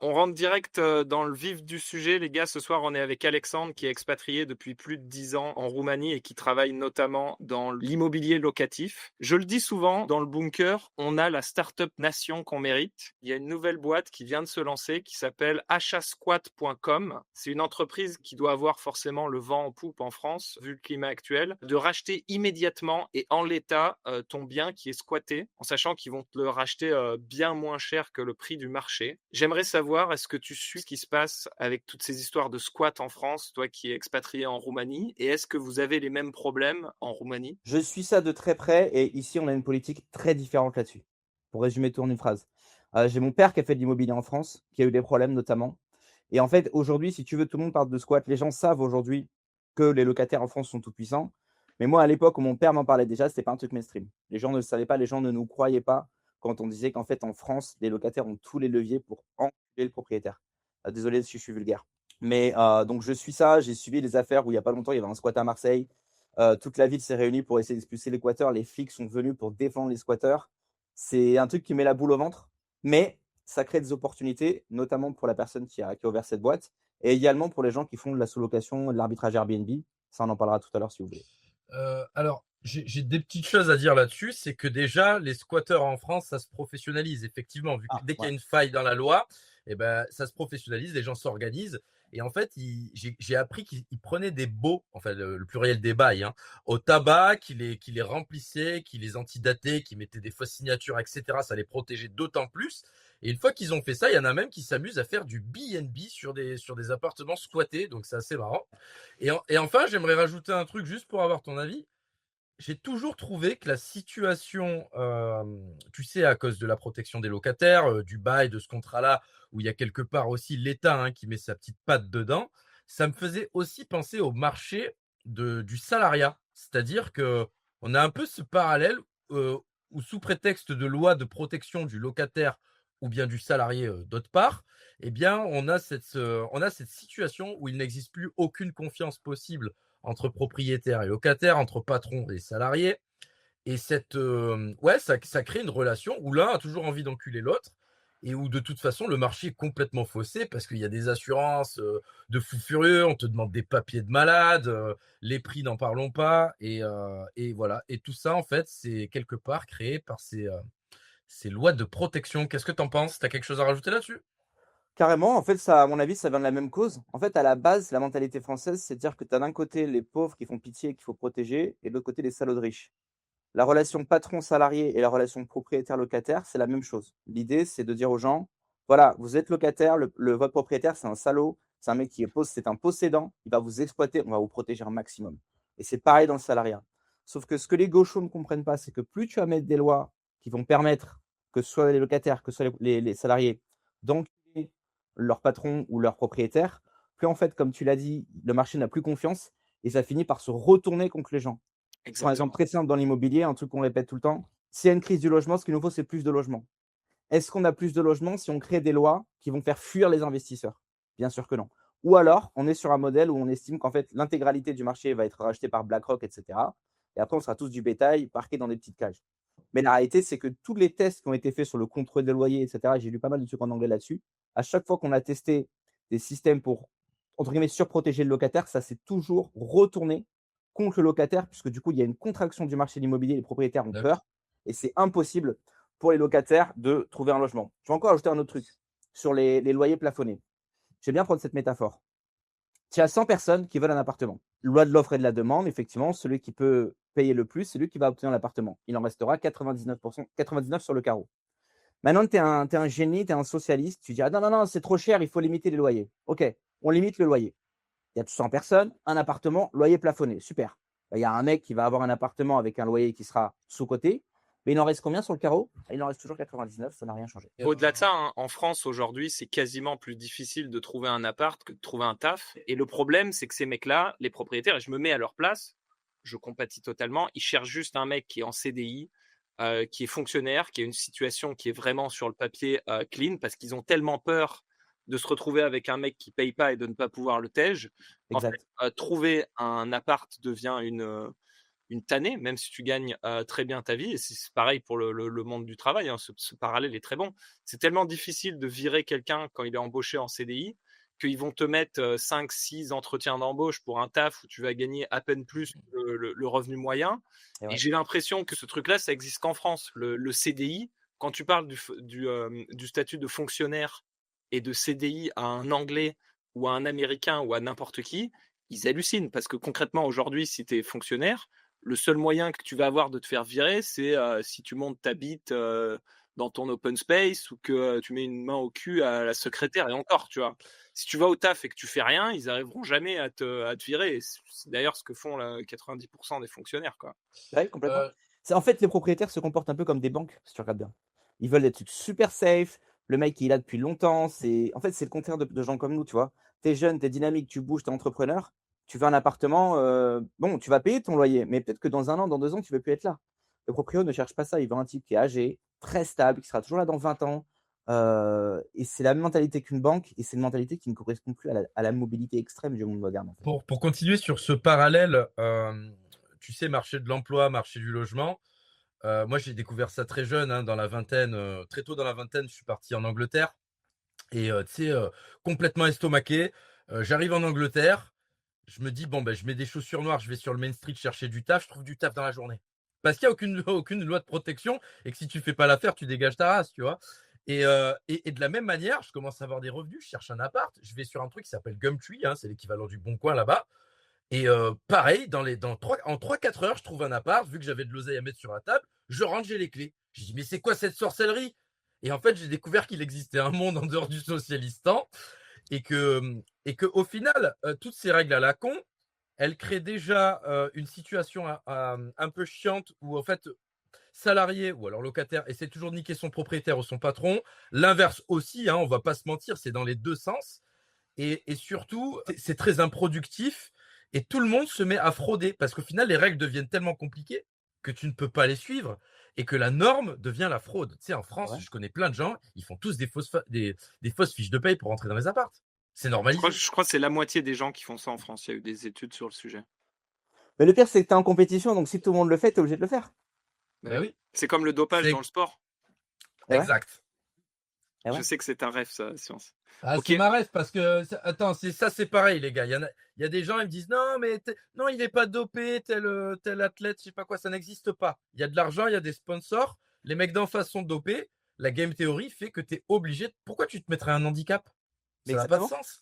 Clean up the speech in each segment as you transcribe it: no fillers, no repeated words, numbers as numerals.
On rentre direct, dans le vif du sujet, les gars. Ce soir, on est avec Alexandre qui est expatrié depuis plus de 10 ans en Roumanie et qui travaille notamment dans l'immobilier locatif. Je le dis souvent, dans le bunker, on a la start-up nation qu'on mérite. Il y a une nouvelle boîte qui vient de se lancer qui s'appelle achasquat.com. C'est une entreprise qui doit avoir forcément le vent en poupe en France, vu le climat actuel, de racheter immédiatement et en l'état, ton bien qui est squatté, en sachant qu'ils vont te le racheter, bien moins cher que le prix du marché. J'aimerais savoir, est-ce que tu suis ce qui se passe avec toutes ces histoires de squat en France, toi qui es expatrié en Roumanie, et est-ce que vous avez les mêmes problèmes en Roumanie? Je suis ça de très près et ici, on a une politique très différente là-dessus. Pour résumer tout en une phrase. J'ai mon père qui a fait de l'immobilier en France, qui a eu des problèmes notamment et en fait, aujourd'hui, si tu veux, tout le monde parle de squat. Les gens savent aujourd'hui que les locataires en France sont tout puissants. Mais moi, à l'époque où mon père m'en parlait déjà, c'était pas un truc mainstream. Les gens ne le savaient pas, les gens ne nous croyaient pas quand on disait qu'en fait, en France, les locataires ont tous les leviers pour enculer le propriétaire. Désolé si je suis vulgaire. Mais donc je suis ça, j'ai suivi les affaires où il y a pas longtemps, il y avait un squat à Marseille. Toute la ville s'est réunie pour essayer d'expulser les squatteurs. Les flics sont venus pour défendre les squatteurs. C'est un truc qui met la boule au ventre, mais ça crée des opportunités, notamment pour la personne qui a ouvert cette boîte et également pour les gens qui font de la sous-location, de l'arbitrage Airbnb. Ça, on en parlera tout à l'heure si vous voulez. Alors, j'ai des petites choses à dire là-dessus. C'est que déjà, les squatteurs en France, ça se professionnalise effectivement. Vu que Ah, dès qu'il y ouais. a une faille dans la loi, eh ben, ça se professionnalise, les gens s'organisent. Et en fait, j'ai appris qu'ils prenaient des baux, enfin le pluriel des bails, hein, au tabac, qu'ils les remplissaient, qu'ils les antidataient, qu'ils mettaient des fausses signatures, etc. Ça les protégeait d'autant plus. Et une fois qu'ils ont fait ça, il y en a même qui s'amusent à faire du B&B sur des appartements squattés. Donc c'est assez marrant. Et enfin, j'aimerais rajouter un truc juste pour avoir ton avis. J'ai toujours trouvé que la situation, tu sais, à cause de la protection des locataires, du bail, de ce contrat-là, où il y a quelque part aussi l'État, hein, qui met sa petite patte dedans, ça me faisait aussi penser au marché du salariat. C'est-à-dire que on a un peu ce parallèle, heu, où sous prétexte de loi de protection du locataire ou bien du salarié, d'autre part, eh bien, on a cette situation où il n'existe plus aucune confiance possible entre propriétaires et locataires, entre patrons et salariés. Et ouais, ça crée une relation où l'un a toujours envie d'enculer l'autre et où de toute façon le marché est complètement faussé parce qu'il y a des assurances de fous furieux, on te demande des papiers de malade, les prix n'en parlons pas et voilà. Et tout ça en fait, c'est quelque part créé par ces lois de protection. Qu'est-ce que tu en penses? Tu as quelque chose à rajouter là-dessus? Carrément, en fait, ça, à mon avis, ça vient de la même cause. En fait, à la base, la mentalité française, c'est de dire que tu as d'un côté les pauvres qui font pitié et qu'il faut protéger et de l'autre côté les salauds de riches. La relation patron-salarié et la relation propriétaire-locataire, c'est la même chose. L'idée, c'est de dire aux gens, voilà, vous êtes locataire, votre propriétaire, c'est un salaud, c'est un mec c'est un possédant, il va vous exploiter, on va vous protéger un maximum. Et c'est pareil dans le salariat. Sauf que ce que les gauchos ne comprennent pas, c'est que plus tu vas mettre des lois qui vont permettre que ce soit les locataires, que ce soit les salariés, d'enculer leur patron ou leur propriétaire, plus en fait, comme tu l'as dit, le marché n'a plus confiance et ça finit par se retourner contre les gens. Je prends un exemple Exactement. très simple dans l'immobilier, un truc qu'on répète tout le temps. S'il y a une crise du logement, ce qu'il nous faut, c'est plus de logements. Est-ce qu'on a plus de logements si on crée des lois qui vont faire fuir les investisseurs? Bien sûr que non. Ou alors, on est sur un modèle où on estime qu'en fait, l'intégralité du marché va être rachetée par BlackRock, et cetera. Et après, on sera tous du bétail parqués dans des petites cages. Mais la réalité, c'est que tous les tests qui ont été faits sur le contrôle des loyers, et cetera, j'ai lu pas mal de trucs en anglais là-dessus. À chaque fois qu'on a testé des systèmes pour, entre guillemets, surprotéger le locataire, ça s'est toujours retourné contre le locataire, puisque du coup, il y a une contraction du marché de l'immobilier, les propriétaires ont D'accord. peur, et c'est impossible pour les locataires de trouver un logement. Je vais encore ajouter un autre truc sur les loyers plafonnés. Je vais bien prendre cette métaphore. Tu as 100 personnes qui veulent un appartement. Loi de l'offre et de la demande, effectivement, celui qui peut payer le plus, c'est lui qui va obtenir l'appartement. Il en restera 99%, 99 sur le carreau. Maintenant, tu es un génie, tu es un socialiste, tu dis ah non, non, non, c'est trop cher, il faut limiter les loyers. Ok, on limite le loyer. Il y a 100 personnes, un appartement, loyer plafonné, super. Bah, il y a un mec qui va avoir un appartement avec un loyer qui sera sous-coté, mais il en reste combien sur le carreau? Il en reste toujours 99, ça n'a rien changé. Au-delà de ça, hein, en France aujourd'hui, c'est quasiment plus difficile de trouver un appart que de trouver un taf. Et le problème, c'est que ces mecs-là, les propriétaires, et je me mets à leur place, je compatis totalement, ils cherchent juste un mec qui est en CDI, qui est fonctionnaire, qui a une situation qui est vraiment sur le papier clean, parce qu'ils ont tellement peur de se retrouver avec un mec qui paye pas et de ne pas pouvoir le tège. En fait, Exact. trouver un appart devient une tannée, même si tu gagnes très bien ta vie. Et c'est pareil pour le monde du travail, hein, ce parallèle est très bon. C'est tellement difficile de virer quelqu'un quand il est embauché en CDI qu'ils vont te mettre 5-6 entretiens d'embauche pour un taf où tu vas gagner à peine plus que le revenu moyen. Et Et ouais. j'ai l'impression que ce truc-là, ça existe qu'en France. Le CDI, quand tu parles du statut de fonctionnaire et de CDI à un Anglais ou à un Américain ou à n'importe qui, ils hallucinent parce que concrètement, aujourd'hui, si tu es fonctionnaire, le seul moyen que tu vas avoir de te faire virer, c'est si tu montes ta bite dans ton open space ou que tu mets une main au cul à la secrétaire et encore, tu vois. Si tu vas au taf et que tu fais rien, ils arriveront jamais à te virer. C'est d'ailleurs ce que font 90% des fonctionnaires, quoi. Ouais, complètement. Euh, C'est en fait, les propriétaires se comportent un peu comme des banques, si tu regardes bien. Ils veulent des trucs super safe. Le mec, il est là depuis longtemps. En fait, c'est le contraire de gens comme nous, tu vois. Tu es jeune, tu es dynamique, tu bouges, tu es entrepreneur. Tu veux un appartement, bon, tu vas payer ton loyer, mais peut-être que dans 1 an, dans 2 ans, tu ne veux plus être là. Le proprio ne cherche pas ça. Il veut un type qui est âgé, très stable, qui sera toujours là dans 20 ans. Et c'est la même mentalité qu'une banque, et c'est une mentalité qui ne correspond plus à la mobilité extrême du monde moderne, en fait. pour continuer sur ce parallèle, tu sais, marché de l'emploi, marché du logement, moi j'ai découvert ça très jeune, hein, dans la vingtaine, très tôt dans la vingtaine, je suis parti en Angleterre et tu sais, complètement estomaqué. J'arrive en Angleterre, je me dis: «Bon, ben, je mets des chaussures noires, je vais sur le Main Street chercher du taf», je trouve du taf dans la journée. Parce qu'il y a aucune loi de protection et que si tu fais pas l'affaire, tu dégages ta race, tu vois? Et de la même manière, je commence à avoir des revenus, je cherche un appart, je vais sur un truc qui s'appelle Gumtree, hein, c'est l'équivalent du Bon Coin là-bas. Et pareil, en 3-4 heures, je trouve un appart, vu que j'avais de l'oseille à mettre sur la table, je rentre, j'ai les clés. J'ai dit: «Mais c'est quoi cette sorcellerie?» Et en fait, j'ai découvert qu'il existait un monde en dehors du Socialistan et qu'au final, toutes ces règles à la con, elles créent déjà, une situation un peu chiante où en fait, salarié ou alors locataire essaie toujours de niquer son propriétaire ou son patron. L'inverse aussi, hein, on va pas se mentir, c'est dans les 2 sens. Et surtout, c'est très improductif et tout le monde se met à frauder parce qu'au final, les règles deviennent tellement compliquées que tu ne peux pas les suivre et que la norme devient la fraude. Tu sais, en France, Ouais. je connais plein de gens, ils font tous des fausses fiches de paye pour rentrer dans les apparts. C'est Je crois, normalisé. je crois que c'est la moitié des gens qui font ça en France. Il y a eu des études sur le sujet. Mais le pire, c'est que tu es en compétition, donc si tout le monde le fait, tu es obligé de le faire. Bah Ben oui. oui, C'est comme le dopage dans c'est le sport. Et ouais, exact. et Je ouais. sais que c'est un rêve, ça, la science. Ah, Ok, c'est ma rêve parce que, attends, c'est pareil, les gars. Il y a des gens, ils me disent non, mais non, il n'est pas dopé, tel athlète, je sais pas quoi, ça n'existe pas. Il y a de l'argent, il y a des sponsors. Les mecs d'en face sont dopés. La game theory fait que tu es obligé. Pourquoi tu te mettrais un handicap? Mais Ça n'a pas de exactement. sens.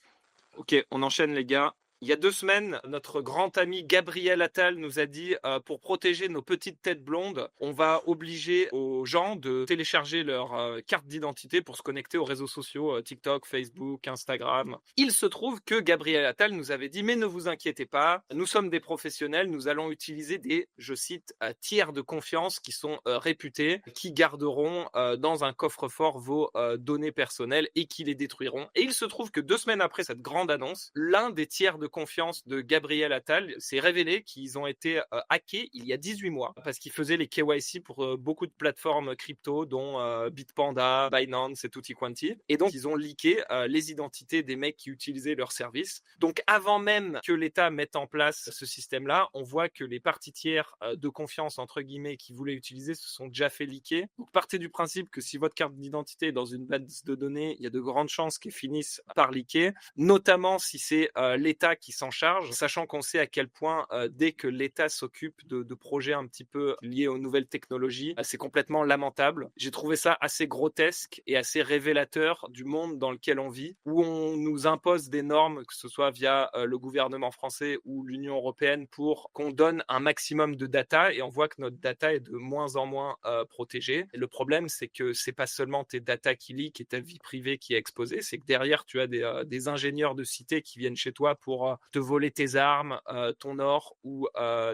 ok, on enchaîne les gars. Il y a 2 semaines, notre grand ami Gabriel Attal nous a dit pour protéger nos petites têtes blondes, on va obliger aux gens de télécharger leur carte d'identité pour se connecter aux réseaux sociaux TikTok, Facebook, Instagram. Il se trouve que Gabriel Attal nous avait dit mais ne vous inquiétez pas, nous sommes des professionnels, nous allons utiliser des, je cite, tiers de confiance qui sont réputés, qui garderont dans un coffre-fort vos données personnelles et qui les détruiront. Et il se trouve que 2 semaines après cette grande annonce, l'un des tiers de confiance de Gabriel Attal s'est révélé qu'ils ont été hackés il y a 18 mois parce qu'ils faisaient les KYC pour beaucoup de plateformes crypto dont Bitpanda, Binance et Tutti Quanti. Et donc ils ont leaké les identités des mecs qui utilisaient leurs services. Donc avant même que l'État mette en place ce système-là, on voit que les parties tiers de confiance entre guillemets qui voulaient utiliser se sont déjà fait leaker. Donc partez du principe que si votre carte d'identité est dans une base de données, il y a de grandes chances qu'elle finisse par leaker, notamment si c'est l'État qui s'en charge, sachant qu'on sait à quel point dès que l'État s'occupe de projets un petit peu liés aux nouvelles technologies, c'est complètement lamentable. J'ai trouvé ça assez grotesque et assez révélateur du monde dans lequel on vit, où on nous impose des normes, que ce soit via le gouvernement français ou l'Union européenne, pour qu'on donne un maximum de data, et on voit que notre data est de moins en moins protégée. Et le problème, c'est que c'est pas seulement tes data qui leak et ta vie privée qui est exposée, c'est que derrière, tu as des ingénieurs de cité qui viennent chez toi pour te voler tes armes, ton or ou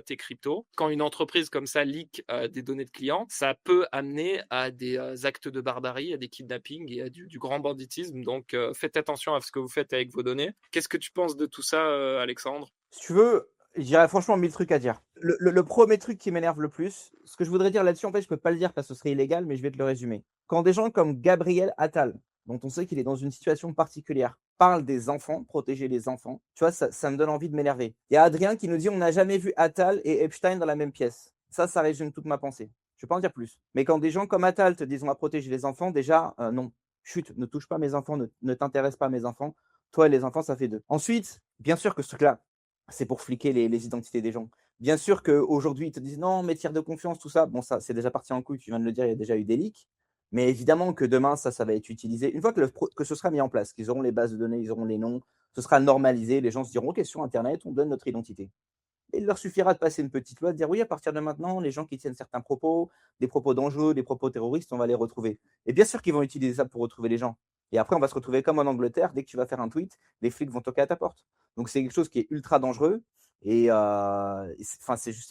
tes cryptos. Quand une entreprise comme ça leak des données de clients, ça peut amener à des actes de barbarie, à des kidnappings et à du grand banditisme. Donc faites attention à ce que vous faites avec vos données. Qu'est-ce que tu penses de tout ça, Alexandre? Si tu veux, j'aurais franchement 1000 trucs à dire. Le premier truc qui m'énerve le plus, ce que je voudrais dire là-dessus, en fait, je peux pas le dire parce que ce serait illégal, mais je vais te le résumer. Quand des gens comme Gabriel Attal, dont on sait qu'il est dans une situation particulière, parle des enfants, protéger les enfants, tu vois, ça me donne envie de m'énerver. Il y a Adrien qui nous dit: «On n'a jamais vu Attal et Epstein dans la même pièce». Ça résume toute ma pensée. Je ne vais pas en dire plus. Mais quand des gens comme Attal te disent: «On va protéger les enfants», déjà, non, chut, ne touche pas mes enfants, ne t'intéresse pas à mes enfants. Toi et les enfants, ça fait 2. Ensuite, bien sûr que ce truc-là, c'est pour fliquer les identités des gens. Bien sûr qu'aujourd'hui, ils te disent: «Non, mais tiers de confiance», tout ça. Bon, ça, c'est déjà parti en couille, tu viens de le dire, il y a déjà eu des leaks. Mais évidemment que demain, ça va être utilisé. Une fois que ce sera mis en place, qu'ils auront les bases de données, ils auront les noms, ce sera normalisé, les gens se diront: «OK, sur internet, on donne notre identité». Et il leur suffira de passer une petite loi, de dire: «Oui, à partir de maintenant, les gens qui tiennent certains propos, des propos dangereux, des propos terroristes, on va les retrouver». Et bien sûr qu'ils vont utiliser ça pour retrouver les gens. Et après, on va se retrouver comme en Angleterre, dès que tu vas faire un tweet, les flics vont toquer à ta porte. Donc c'est quelque chose qui est ultra dangereux c'est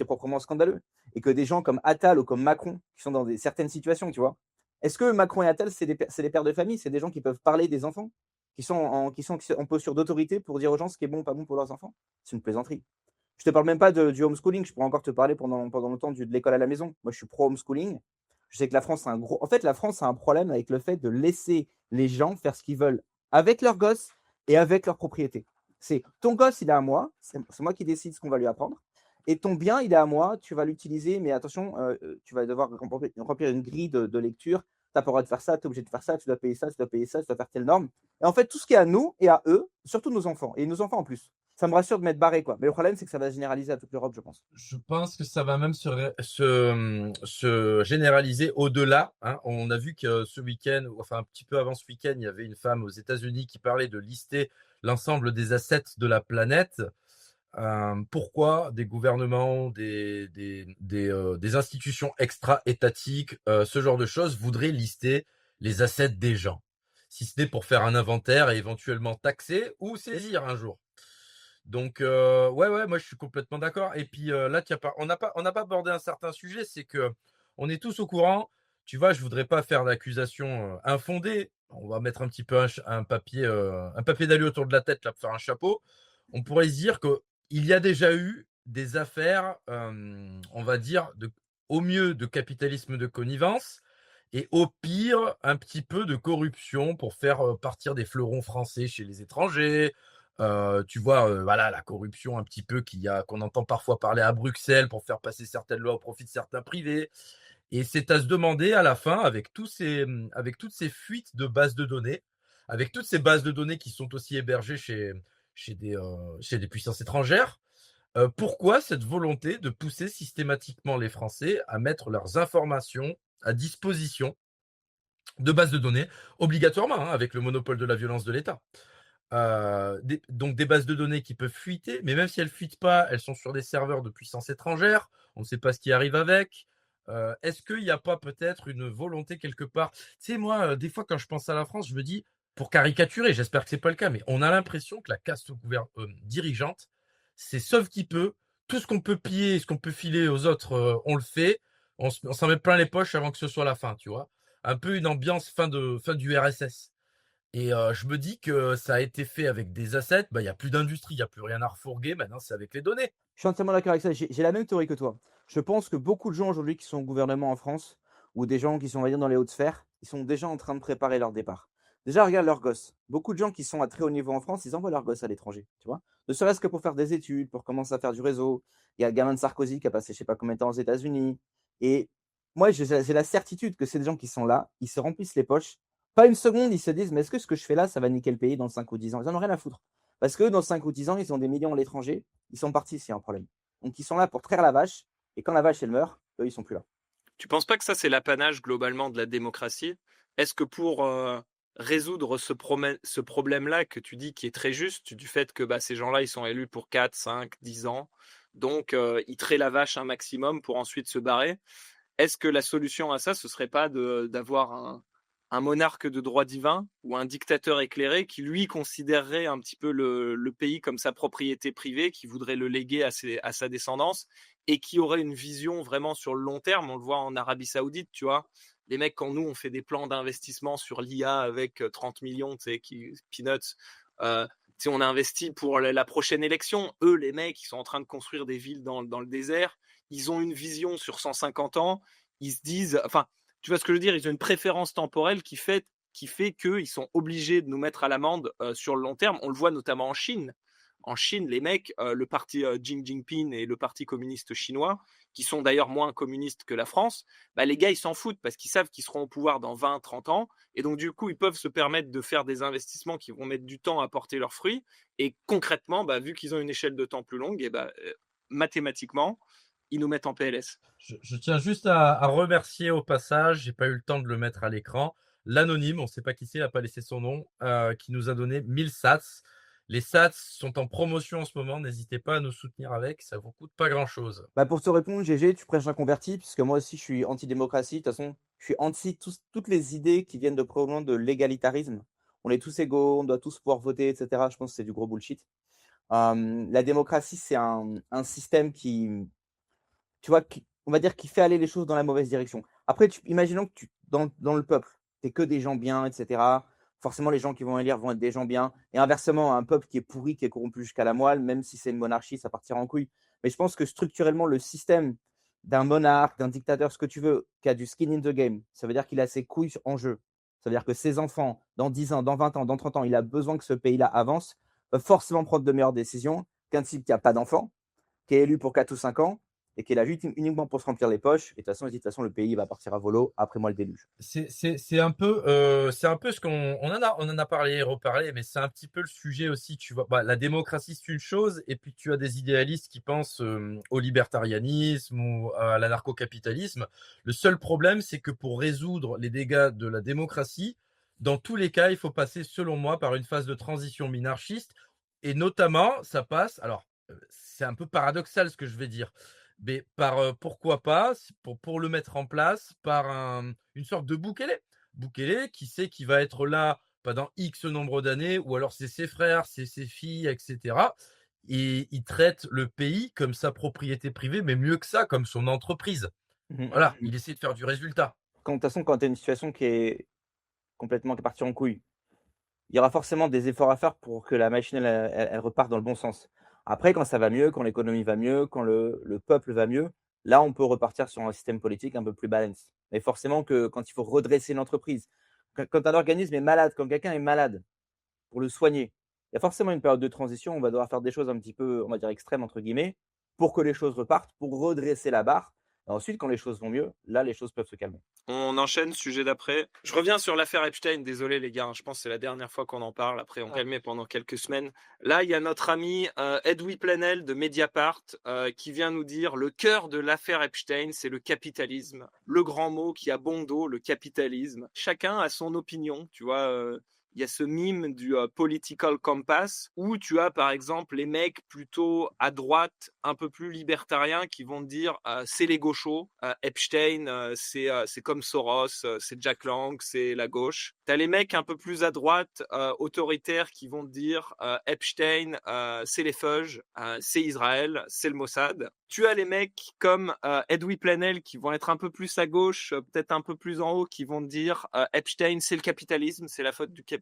proprement scandaleux. Et que des gens comme Attal ou comme Macron, qui sont dans certaines situations, tu vois? Est-ce que Macron et Attal, c'est des pères de famille? C'est des gens qui peuvent parler des enfants? Qui sont en posture d'autorité pour dire aux gens ce qui est bon ou pas bon pour leurs enfants? C'est une plaisanterie. Je te parle même pas du homeschooling, je pourrais encore te parler pendant longtemps de l'école à la maison. Moi, je suis pro homeschooling. Je sais que la France a la France a un problème avec le fait de laisser les gens faire ce qu'ils veulent avec leurs gosses et avec leurs propriétés. C'est ton gosse, il est à moi, c'est moi qui décide ce qu'on va lui apprendre. Et ton bien, il est à moi, tu vas l'utiliser, mais attention, tu vas devoir remplir une grille de lecture. Tu n'as pas le droit de faire ça, tu es obligé de faire ça, tu dois payer ça, tu dois payer ça, tu dois faire telle norme. Et en fait, tout ce qui est à nous et à eux, surtout nos enfants, et nos enfants en plus. Ça me rassure de m'être barré, quoi. Mais le problème, c'est que ça va se généraliser à toute l'Europe, je pense. Je pense que ça va même se généraliser au-delà, hein. On a vu que ce week-end, enfin un petit peu avant ce week-end, il y avait une femme aux États-Unis qui parlait de lister l'ensemble des assets de la planète. Pourquoi des gouvernements, des institutions extra-étatiques, ce genre de choses voudraient lister les assets des gens, si ce n'est pour faire un inventaire et éventuellement taxer ou saisir un jour. Donc ouais, moi je suis complètement d'accord. Et puis là, on n'a pas abordé un certain sujet, c'est que on est tous au courant. Tu vois, je voudrais pas faire d'accusations infondées. On va mettre un petit peu un papier d'alu autour de la tête là pour faire un chapeau. On pourrait se dire que il y a déjà eu des affaires, on va dire au mieux de capitalisme de connivence et au pire un petit peu de corruption pour faire partir des fleurons français chez les étrangers. Tu vois, voilà, la corruption un petit peu qu'on entend parfois parler à Bruxelles pour faire passer certaines lois au profit de certains privés. Et c'est à se demander à la fin, avec toutes ces fuites de bases de données, avec toutes ces bases de données qui sont aussi hébergées chez des puissances étrangères, pourquoi cette volonté de pousser systématiquement les Français à mettre leurs informations à disposition de bases de données, obligatoirement, hein, avec le monopole de la violence de l'État. Donc des bases de données qui peuvent fuiter, mais même si elles fuitent pas, elles sont sur des serveurs de puissance étrangère, on ne sait pas ce qui arrive avec. Est-ce qu'il n'y a pas peut-être une volonté quelque part? Tu sais, moi, des fois, quand je pense à la France, je me dis, pour caricaturer, j'espère que c'est pas le cas, mais on a l'impression que la caste dirigeante, c'est sauve qui peut, tout ce qu'on peut piller, ce qu'on peut filer aux autres, on le fait, on s'en met plein les poches avant que ce soit la fin, tu vois? Un peu une ambiance fin du RSS. Et je me dis que ça a été fait avec des assets, bah, il y a plus d'industrie, il y a plus rien à refourguer, maintenant c'est avec les données. Je suis entièrement d'accord avec ça. J'ai la même théorie que toi. Je pense que beaucoup de gens aujourd'hui qui sont au gouvernement en France ou des gens qui sont, on va dire, dans les hautes sphères, ils sont déjà en train de préparer leur départ. Déjà, regarde leurs gosses. Beaucoup de gens qui sont à très haut niveau en France, ils envoient leurs gosses à l'étranger, tu vois? Ne serait-ce que pour faire des études, pour commencer à faire du réseau. Il y a le gamin de Sarkozy qui a passé je sais pas combien de temps aux États-Unis. Et moi, j'ai la certitude que c'est des gens qui sont là, ils se remplissent les poches. Pas une seconde, ils se disent: «Mais est-ce que ce que je fais là, ça va niquer le pays dans 5 ou 10 ans?» Ils en ont rien à foutre. Parce que dans 5 ou 10 ans, ils ont des millions à l'étranger, ils sont partis s'il y a un problème. Donc ils sont là pour traire la vache et quand la vache elle meurt, eux ils sont plus là. Tu penses pas que ça, c'est l'apanage globalement de la démocratie? Est-ce que pour résoudre ce problème-là que tu dis qui est très juste, du fait que bah, ces gens-là, ils sont élus pour 4, 5, 10 ans, donc ils traient la vache un maximum pour ensuite se barrer, est-ce que la solution à ça, ce serait pas d'avoir un monarque de droit divin ou un dictateur éclairé qui, lui, considérerait un petit peu le pays comme sa propriété privée, qui voudrait le léguer à sa descendance et qui aurait une vision vraiment sur le long terme? On le voit en Arabie Saoudite, tu vois. Les mecs, quand nous, on fait des plans d'investissement sur l'IA avec 30 millions, tu sais, peanuts, tu sais, on a investi pour la prochaine élection. Eux, les mecs, ils sont en train de construire des villes dans le désert. Ils ont une vision sur 150 ans. Ils se disent, enfin, tu vois ce que je veux dire? Ils ont une préférence temporelle qui fait qui fait qu'ils sont obligés de nous mettre à l'amende sur le long terme. On le voit notamment en Chine. En Chine, les mecs, le parti Xi Jinping et le parti communiste chinois, qui sont d'ailleurs moins communistes que la France, bah, les gars, ils s'en foutent parce qu'ils savent qu'ils seront au pouvoir dans 20, 30 ans. Et donc, du coup, ils peuvent se permettre de faire des investissements qui vont mettre du temps à porter leurs fruits. Et concrètement, bah, vu qu'ils ont une échelle de temps plus longue, et bah, mathématiquement, ils nous mettent en PLS. Je tiens juste à remercier au passage, j'ai pas eu le temps de le mettre à l'écran, l'anonyme, on ne sait pas qui c'est, il n'a pas laissé son nom, qui nous a donné 1000 sats. Les sats sont en promotion en ce moment, n'hésitez pas à nous soutenir avec, ça vous coûte pas grand-chose. Bah, pour te répondre, GG, tu prêches un converti, puisque moi aussi je suis anti-démocratie. De toute façon, je suis anti toutes les idées qui viennent de probablement de l'égalitarisme. On est tous égaux, on doit tous pouvoir voter, et cetera. Je pense que c'est du gros bullshit. La démocratie, c'est un système qui, tu vois, on va dire, qui fait aller les choses dans la mauvaise direction. Après, imaginons que dans le peuple, tu que des gens bien, etc. Forcément, les gens qui vont élire vont être des gens bien. Et inversement, un peuple qui est pourri, qui est corrompu jusqu'à la moelle, même si c'est une monarchie, ça partira en couille. Mais je pense que structurellement, le système d'un monarque, d'un dictateur, ce que tu veux, qui a du skin in the game, ça veut dire qu'il a ses couilles en jeu. Ça veut dire que ses enfants, dans 10 ans, dans 20 ans, dans 30 ans, il a besoin que ce pays-là avance, va forcément prendre de meilleures décisions qu'un type qui n'a pas d'enfant, qui est élu pour 4 ou 5 ans et qui est là juste uniquement pour se remplir les poches. Et de toute façon, le pays va partir à volo. Après moi, le déluge. C'est un peu ce qu'on on en a parlé, reparlé, mais c'est un petit peu le sujet aussi. Tu vois, bah, la démocratie c'est une chose, et puis tu as des idéalistes qui pensent au libertarianisme ou à l'anarcho-capitalisme. Le seul problème, c'est que pour résoudre les dégâts de la démocratie, dans tous les cas, il faut passer, selon moi, par une phase de transition minarchiste, et notamment, ça passe. Alors, c'est un peu paradoxal ce que je vais dire. Mais pourquoi pas, pour le mettre en place, par une sorte de Bukele. Bukele qui sait qu'il va être là pendant X nombre d'années, ou alors c'est ses frères, c'est ses filles, etc. Et il traite le pays comme sa propriété privée, mais mieux que ça, comme son entreprise. Voilà, il essaie de faire du résultat. De toute façon, quand tu as une situation qui est complètement qui est partie en couille, il y aura forcément des efforts à faire pour que la machine elle reparte dans le bon sens. Après, quand ça va mieux, quand l'économie va mieux, quand le peuple va mieux, là, on peut repartir sur un système politique un peu plus balance. Mais forcément que quand il faut redresser une entreprise, quand un organisme est malade, quand quelqu'un est malade, pour le soigner, il y a forcément une période de transition. On va devoir faire des choses un petit peu, on va dire, extrêmes, entre guillemets, pour que les choses repartent, pour redresser la barre. Et ensuite, quand les choses vont mieux, là, les choses peuvent se calmer. On enchaîne, sujet d'après. Je reviens sur l'affaire Epstein. Désolé les gars, hein, je pense que c'est la dernière fois qu'on en parle. Après, on calmait pendant quelques semaines. Là, il y a notre ami Edoui Plenel de Mediapart qui vient nous dire le cœur de l'affaire Epstein, c'est le capitalisme. Le grand mot qui a bon dos, le capitalisme. Chacun a son opinion, tu vois. Il y a ce mime du political compass où tu as par exemple les mecs plutôt à droite, un peu plus libertariens qui vont te dire c'est les gauchos, Epstein c'est comme Soros, c'est Jack Lang, c'est la gauche. Tu as les mecs un peu plus à droite, autoritaires qui vont te dire Epstein c'est les feuges, c'est Israël, c'est le Mossad. Tu as les mecs comme Edoui Plenel qui vont être un peu plus à gauche, peut-être un peu plus en haut, qui vont te dire Epstein c'est le capitalisme, c'est la faute du capitalisme.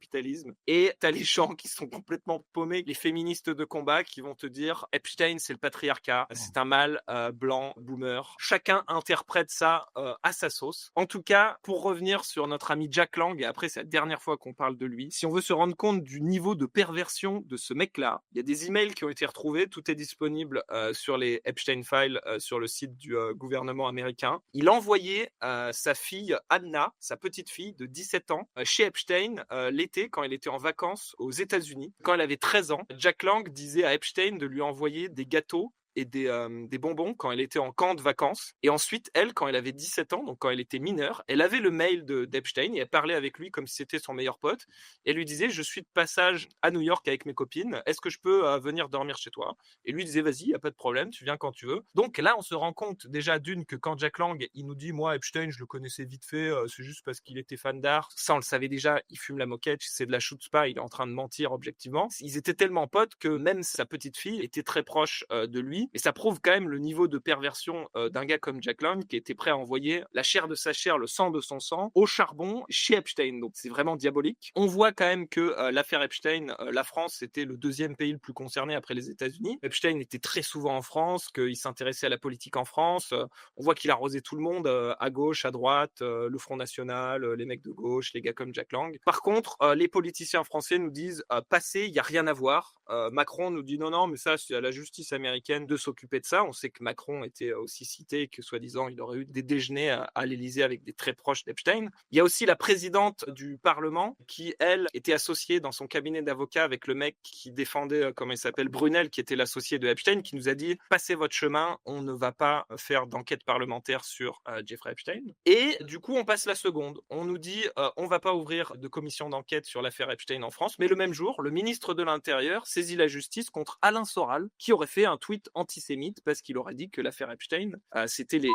Et tu as les gens qui sont complètement paumés, les féministes de combat qui vont te dire Epstein c'est le patriarcat, c'est un mâle blanc, boomer. Chacun interprète ça à sa sauce. En tout cas, pour revenir sur notre ami Jack Lang, et après c'est la dernière fois qu'on parle de lui, si on veut se rendre compte du niveau de perversion de ce mec-là, il y a des emails qui ont été retrouvés, tout est disponible sur les Epstein Files sur le site du gouvernement américain. Il envoyait sa fille Anna, sa petite fille de 17 ans, chez Epstein l'été quand elle était en vacances aux États-Unis. Quand elle avait 13 ans, Jack Lang disait à Epstein de lui envoyer des gâteaux et des bonbons quand elle était en camp de vacances. Et ensuite, elle, quand elle avait 17 ans, donc quand elle était mineure, elle avait le mail d'Epstein et elle parlait avec lui comme si c'était son meilleur pote. Et elle lui disait, je suis de passage à New York avec mes copines, est-ce que je peux venir dormir chez toi? Et lui disait, vas-y, il n'y a pas de problème, tu viens quand tu veux. Donc là, on se rend compte déjà d'une que quand Jack Lang, il nous dit, moi, Epstein, je le connaissais vite fait, c'est juste parce qu'il était fan d'art. Ça, on le savait déjà, il fume la moquette, c'est de la chutzpah, il est en train de mentir objectivement. Ils étaient tellement potes que même sa petite fille était très proche de lui. États-Unis. Et ça prouve quand même le niveau de perversion d'un gars comme Jack Lang qui était prêt à envoyer la chair de sa chair, le sang de son sang au charbon chez Epstein. Donc c'est vraiment diabolique. On voit quand même que l'affaire Epstein, la France, c'était le deuxième pays le plus concerné après les États-Unis. Epstein était très souvent en France, qu'il s'intéressait à la politique en France. On voit qu'il arrosait tout le monde, à gauche, à droite, le Front National, les mecs de gauche, les gars comme Jack Lang. Par contre, les politiciens français nous disent passez, il n'y a rien à voir. Macron nous dit non, mais ça, c'est à la justice américaine de s'occuper de ça. On sait que Macron était aussi cité, que soi-disant, il aurait eu des déjeuners à l'Élysée avec des très proches d'Epstein. Il y a aussi la présidente du Parlement qui, elle, était associée dans son cabinet d'avocats avec le mec qui défendait, comment il s'appelle, Brunel, qui était l'associé de Epstein, qui nous a dit passez votre chemin, on ne va pas faire d'enquête parlementaire sur Jeffrey Epstein. Et du coup, on passe la seconde. On nous dit on va pas ouvrir de commission d'enquête sur l'affaire Epstein en France, mais le même jour, le ministre de l'Intérieur saisit la justice contre Alain Soral, qui aurait fait un tweet antisémite parce qu'il aurait dit que l'affaire Epstein, c'était les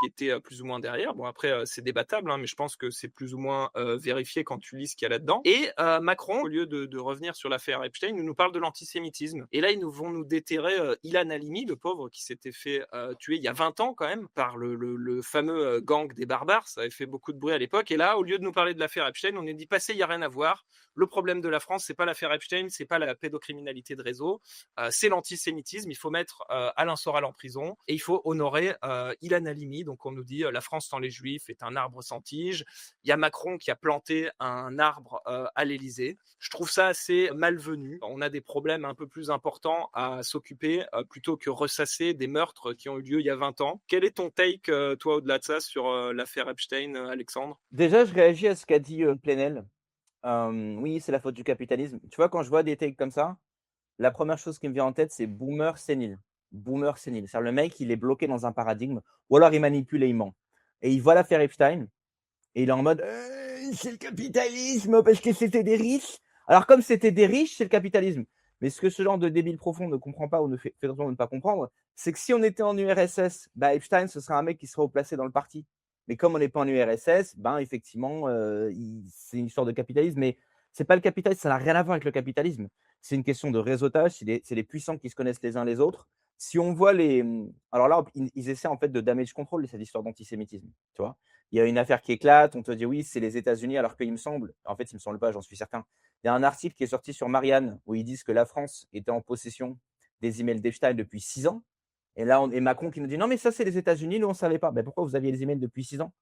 qui étaient plus ou moins derrière. Bon, après, c'est débattable, hein, mais je pense que c'est plus ou moins vérifié quand tu lis ce qu'il y a là-dedans. Et Macron, au lieu de revenir sur l'affaire Epstein, il nous parle de l'antisémitisme. Et là, ils vont nous déterrer Ilan Halimi, le pauvre qui s'était fait tuer il y a 20 ans quand même, par le fameux gang des barbares. Ça avait fait beaucoup de bruit à l'époque. Et là, au lieu de nous parler de l'affaire Epstein, on nous dit passez, il n'y a rien à voir. Le problème de la France, c'est pas l'affaire Epstein, c'est pas la pédocriminalité de réseau, c'est l'antisémitisme. Il faut mettre Alain Soral en prison et il faut honorer Ilan Halimi. Donc on nous dit la France sans les Juifs est un arbre sans tige. Il y a Macron qui a planté un arbre à l'Élysée. Je trouve ça assez malvenu. On a des problèmes un peu plus importants à s'occuper plutôt que ressasser des meurtres qui ont eu lieu il y a 20 ans. Quel est ton take, toi, au-delà de ça, sur l'affaire Epstein, Alexandre? Déjà, je réagis à ce qu'a dit Plenel. Oui, c'est la faute du capitalisme. Tu vois, quand je vois des takes comme ça, la première chose qui me vient en tête, c'est boomer sénile. Boomer sénile. C'est-à-dire le mec, il est bloqué dans un paradigme, ou alors il manipule et il ment. Et il voit l'affaire Epstein, et il est en mode c'est le capitalisme, parce que c'était des riches. Alors, comme c'était des riches, c'est le capitalisme. Mais ce que ce genre de débile profond ne comprend pas ou ne fait attention de ne pas comprendre, c'est que si on était en URSS, bah Epstein, ce serait un mec qui serait haut placé dans le parti. Mais comme on n'est pas en URSS, ben effectivement, c'est une histoire de capitalisme, mais c'est pas le capitalisme, ça n'a rien à voir avec le capitalisme. C'est une question de réseautage, c'est les puissants qui se connaissent les uns les autres. Si on voit les, alors là, ils essaient en fait de damage control cette histoire d'antisémitisme, tu vois. Il y a une affaire qui éclate, on te dit oui, c'est les États-Unis, alors qu'il me semble, en fait, il me semble pas, j'en suis certain. Il y a un article qui est sorti sur Marianne où ils disent que la France était en possession des emails d'Epstein depuis 6 ans. Et là, et Macron qui nous dit non, mais ça, c'est les États-Unis, nous, on ne savait pas. Ben, pourquoi vous aviez les emails depuis 6 ans?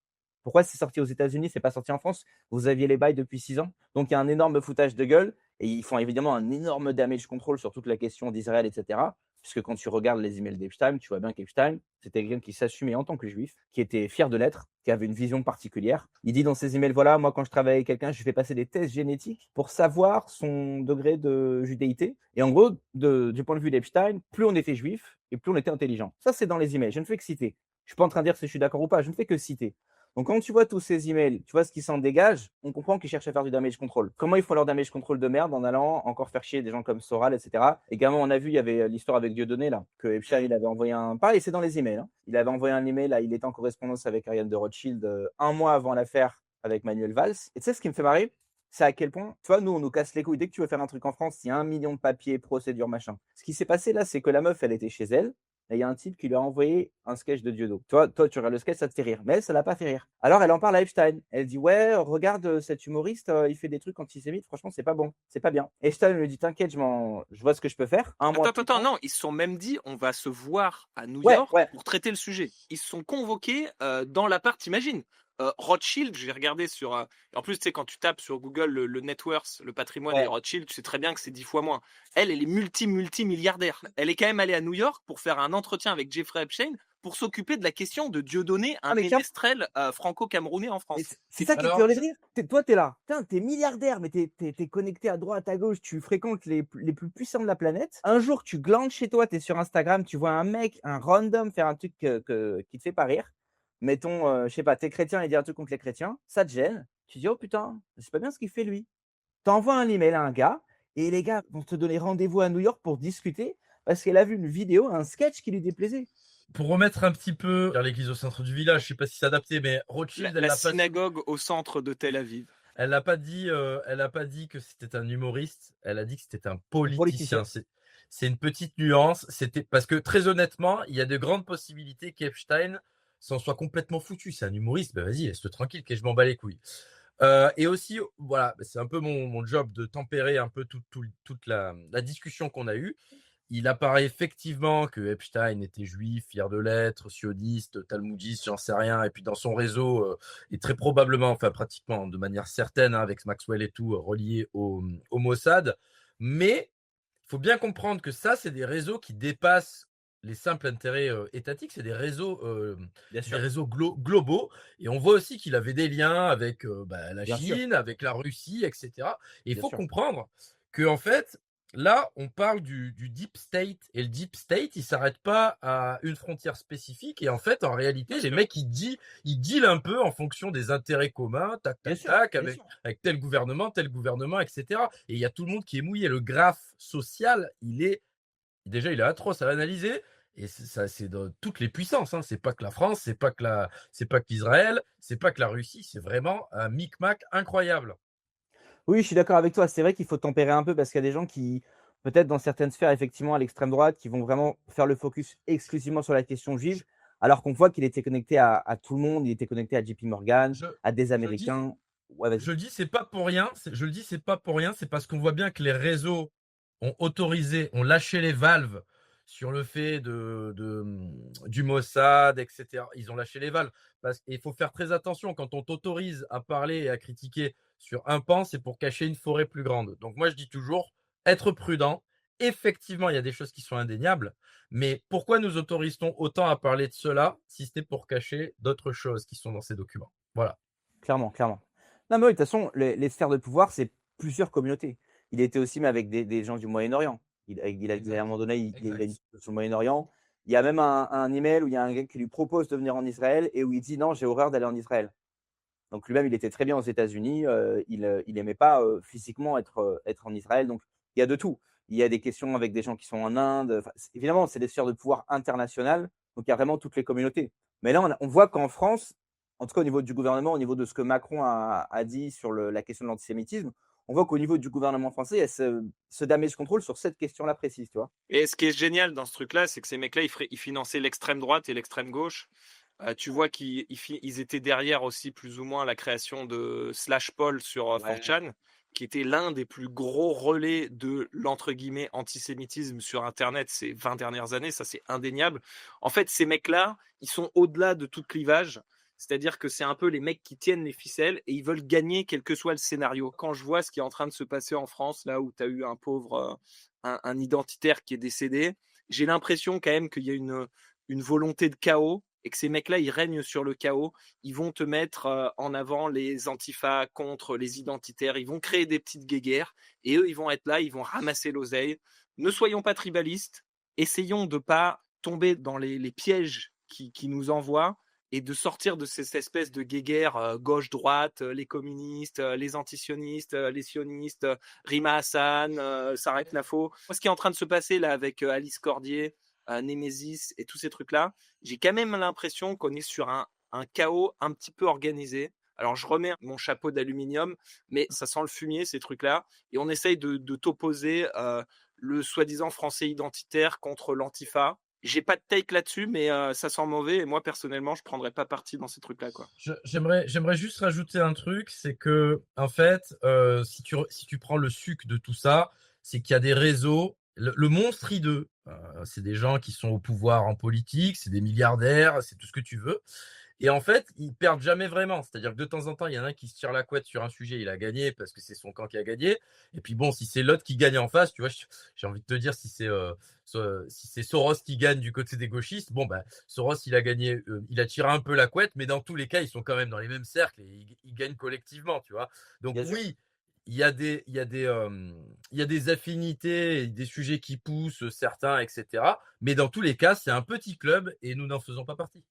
Pourquoi c'est sorti aux États-Unis, c'est pas sorti en France? Vous aviez les bails depuis 6 ans. Donc, il y a un énorme foutage de gueule et ils font évidemment un énorme damage control sur toute la question d'Israël, etc. Puisque quand tu regardes les emails d'Epstein, tu vois bien qu'Epstein, c'était quelqu'un qui s'assumait en tant que juif, qui était fier de l'être, qui avait une vision particulière. Il dit dans ses emails, voilà, moi quand je travaille avec quelqu'un, je fais passer des tests génétiques pour savoir son degré de judéité. Et en gros, du point de vue d'Epstein, plus on était juif et plus on était intelligent. Ça, c'est dans les emails. Je ne fais que citer. Je ne suis pas en train de dire si je suis d'accord ou pas, je ne fais que citer. Donc, quand tu vois tous ces emails, tu vois ce qui s'en dégage, on comprend qu'ils cherchent à faire du damage control. Comment ils font leur damage control de merde en allant encore faire chier des gens comme Soral, etc. Également, on a vu, il y avait l'histoire avec Dieudonné, là, que Epstein, il avait envoyé un. Pareil, c'est dans les emails. Hein. Il avait envoyé un email, là, il était en correspondance avec Ariane de Rothschild 1 mois avant l'affaire avec Manuel Valls. Et tu sais ce qui me fait marrer? C'est à quel point, tu vois, nous, on nous casse les couilles. Dès que tu veux faire un truc en France, il y a 1 million de papiers, procédures, machin. Ce qui s'est passé là, c'est que la meuf, elle était chez elle. Et il y a un type qui lui a envoyé un sketch de Dieudo. Toi, tu regardes le sketch, ça te fait rire. Mais elle, ça l'a pas fait rire. Alors, elle en parle à Epstein. Elle dit, ouais, regarde cet humoriste, il fait des trucs antisémites. Franchement, c'est pas bon. C'est pas bien. Epstein lui dit, t'inquiète, je vois ce que je peux faire. Attends, non. Ils se sont même dit, on va se voir à New Ouais, York ouais. pour traiter le sujet. Ils se sont convoqués dans l'appart, t'imagines Rothschild, je vais regarder sur. En plus, tu sais, quand tu tapes sur Google le net worth, le patrimoine Ouais. des Rothschild, tu sais très bien que c'est 10 fois moins. Elle est multi-milliardaire. Elle est quand même allée à New York pour faire un entretien avec Jeffrey Epstein pour s'occuper de la question de Dieudonné, un mais tiens. ménestrel franco-camerounais en Mais France. c'est ça qui te fait rire. Toi, t'es là. T'es milliardaire, mais t'es connecté à droite, à gauche. Tu fréquentes les plus puissants de la planète. Un jour, tu glandes chez toi, t'es sur Instagram, tu vois un mec, un random faire un truc qui te fait pas rire. Mettons, je sais pas, t'es chrétien et dire un truc contre les chrétiens. Ça te gêne. Tu dis, oh putain, c'est pas bien ce qu'il fait lui. T'envoies un email à un gars et les gars vont te donner rendez-vous à New York pour discuter parce qu'elle a vu une vidéo, un sketch qui lui déplaisait. Pour remettre un petit peu l'église au centre du village, je sais pas si c'est adapté, mais Rothschild, la synagogue au centre de Tel Aviv. Elle n'a pas dit que c'était un humoriste. Elle a dit que c'était un politicien. c'est une petite nuance. C'était parce que très honnêtement, il y a de grandes possibilités qu'Epstein s'en soit complètement foutu. C'est un humoriste, bah vas-y, laisse-le tranquille, que je m'en bats les couilles. Et aussi, voilà, c'est un peu mon job de tempérer un peu toute la discussion qu'on a eue. Il apparaît effectivement que Epstein était juif, fier de l'être, sioniste, talmudiste, j'en sais rien. Et puis dans son réseau, et très probablement, enfin pratiquement de manière certaine, hein, avec Maxwell et tout, relié au Mossad. Mais il faut bien comprendre que ça, c'est des réseaux qui dépassent les simples intérêts étatiques. C'est des réseaux, Bien c'est des sûr, réseaux globaux. Et on voit aussi qu'il avait des liens avec la bien sûr, Chine, avec la Russie, etc. Et il bien faut sûr. comprendre que en fait, là, on parle du deep state. Et le deep state, il s'arrête pas à une frontière spécifique. Et en fait, en Bien réalité, les sûr. mecs, ils dealent un peu en fonction des intérêts communs, tac, Bien tac, sûr, tac, bien sûr. avec tel gouvernement, etc. Et il y a tout le monde qui est mouillé. Le graphe social, déjà, il est atroce à analyser. Et ça, c'est dans toutes les puissances. Hein. C'est pas que la France, c'est pas que l'Israël, c'est pas que la Russie. C'est vraiment un micmac incroyable. Oui, je suis d'accord avec toi. C'est vrai qu'il faut tempérer un peu parce qu'il y a des gens qui, peut-être dans certaines sphères, effectivement, à l'extrême droite, qui vont vraiment faire le focus exclusivement sur la question juive, alors qu'on voit qu'il était connecté à tout le monde. Il était connecté à JP Morgan, Je, à des je le dis, Américains. Ouais, vas-y. je le dis, c'est pas pour rien. Je le dis, c'est pas pour rien. C'est parce qu'on voit bien que les réseaux ont lâché les valves sur le fait du Mossad, etc. Ils ont lâché les valves. Parce qu'il faut faire très attention quand on t'autorise à parler et à critiquer sur un pan, c'est pour cacher une forêt plus grande. Donc moi, je dis toujours, être prudent. Effectivement, il y a des choses qui sont indéniables, mais pourquoi nous autorise-t-on autant à parler de cela si c'était pour cacher d'autres choses qui sont dans ces documents? Voilà. Clairement, clairement. Non, mais oui, de toute façon, les sphères de pouvoir, c'est plusieurs communautés. Il était aussi mais avec des gens du Moyen-Orient. Il a dit à un Exact. moment donné, il a une Exact. sur le Moyen-Orient. Il y a même un email où il y a un gars qui lui propose de venir en Israël et où il dit: «Non, j'ai horreur d'aller en Israël». Donc lui-même, il était très bien aux États-Unis, il aimait pas, physiquement être en Israël, donc il y a de tout. Il y a des questions avec des gens qui sont en Inde, enfin, évidemment, c'est des sphères de pouvoir internationales, donc il y a vraiment toutes les communautés. Mais là, on voit qu'en France, en tout cas au niveau du gouvernement, au niveau de ce que Macron a dit sur la question de l'antisémitisme, on voit qu'au niveau du gouvernement français, il y a ce damage control sur cette question-là précise, tu vois? Et ce qui est génial dans ce truc-là, c'est que ces mecs-là, ils finançaient l'extrême droite et l'extrême gauche. Tu vois qu'ils étaient derrière aussi plus ou moins la création de Slash Paul sur Ouais. 4chan, qui était l'un des plus gros relais de l'entre guillemets antisémitisme sur Internet ces 20 dernières années. Ça, c'est indéniable. En fait, ces mecs-là, ils sont au-delà de tout clivage. C'est-à-dire que c'est un peu les mecs qui tiennent les ficelles et ils veulent gagner quel que soit le scénario. Quand je vois ce qui est en train de se passer en France, là où tu as eu un pauvre, un identitaire qui est décédé, j'ai l'impression quand même qu'il y a une volonté de chaos et que ces mecs-là, ils règnent sur le chaos. Ils vont te mettre en avant les antifas contre les identitaires. Ils vont créer des petites guéguerres et eux, ils vont être là, ils vont ramasser l'oseille. Ne soyons pas tribalistes. Essayons de pas tomber dans les pièges qui nous envoient et de sortir de cette espèce de guéguerre gauche-droite, les communistes, les antisionistes, les sionistes, Rima Hassan, Sarek Nafo. Ce qui est en train de se passer là avec Alice Cordier, Némésis et tous ces trucs-là, j'ai quand même l'impression qu'on est sur un chaos un petit peu organisé. Alors je remets mon chapeau d'aluminium, mais ça sent le fumier ces trucs-là, et on essaye de t'opposer le soi-disant français identitaire contre l'antifa. J'ai pas de take là-dessus, mais ça sent mauvais, et moi personnellement, je prendrais pas parti dans ces trucs-là, quoi. J'aimerais juste rajouter un truc, c'est que en fait, si tu prends le sucre de tout ça, c'est qu'il y a des réseaux. Le monstre hideux, c'est des gens qui sont au pouvoir en politique, c'est des milliardaires, c'est tout ce que tu veux. Et en fait, ils perdent jamais vraiment. C'est-à-dire que de temps en temps, il y en a un qui se tire la couette sur un sujet, il a gagné parce que c'est son camp qui a gagné. Et puis bon, si c'est l'autre qui gagne en face, tu vois, j'ai envie de te dire, si c'est Soros qui gagne du côté des gauchistes, bon, bah, Soros, il a gagné, il a tiré un peu la couette, mais dans tous les cas, ils sont quand même dans les mêmes cercles et ils gagnent collectivement, tu vois. Donc Bien sûr. oui, il y a des affinités, des sujets qui poussent certains, etc. Mais dans tous les cas, c'est un petit club et nous n'en faisons pas partie.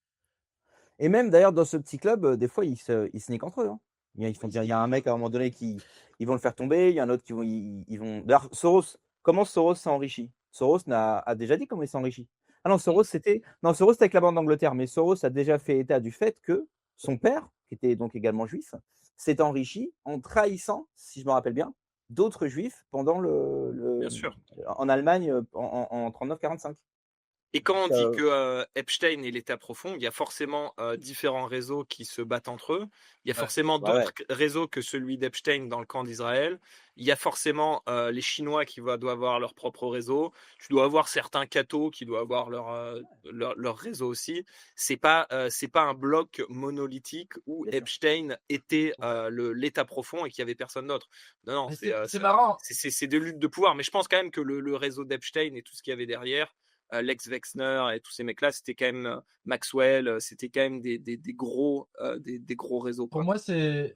Et même d'ailleurs dans ce petit club, des fois ils se niquent entre eux, hein. Ils font Oui, dire il y a un mec à un moment donné qui ils vont le faire tomber, il y a un autre qui vont ils vont d'ailleurs Soros, comment Soros s'est enrichi? Soros a déjà dit comment il s'est enrichi. Ah non, mmh, Soros c'était avec la Banque d'Angleterre, mais Soros a déjà fait état du fait que son père, qui était donc également juif, s'est enrichi en trahissant, si je me rappelle bien, d'autres juifs pendant Bien sûr. en Allemagne en 39-45. Et quand on Donc, dit que, Epstein est l'État profond, il y a forcément, différents réseaux qui se battent entre eux. Il y a Ouais. forcément ouais, d'autres réseaux que celui d'Epstein dans le camp d'Israël. Il y a forcément, les Chinois qui doivent avoir leur propre réseau. Tu dois avoir certains cathos qui doivent avoir leur réseau aussi. C'est pas un bloc monolithique où bien sûr. Epstein était, Ouais. l'État profond et qu'il y avait personne d'autre. Non, non, Mais c'est, c'est marrant. c'est des luttes de pouvoir. Mais je pense quand même que le réseau d'Epstein et tout ce qu'il y avait derrière, Lex Wexner et tous ces mecs-là, c'était quand même Maxwell, c'était quand même des gros, des gros réseaux, Pour quoi.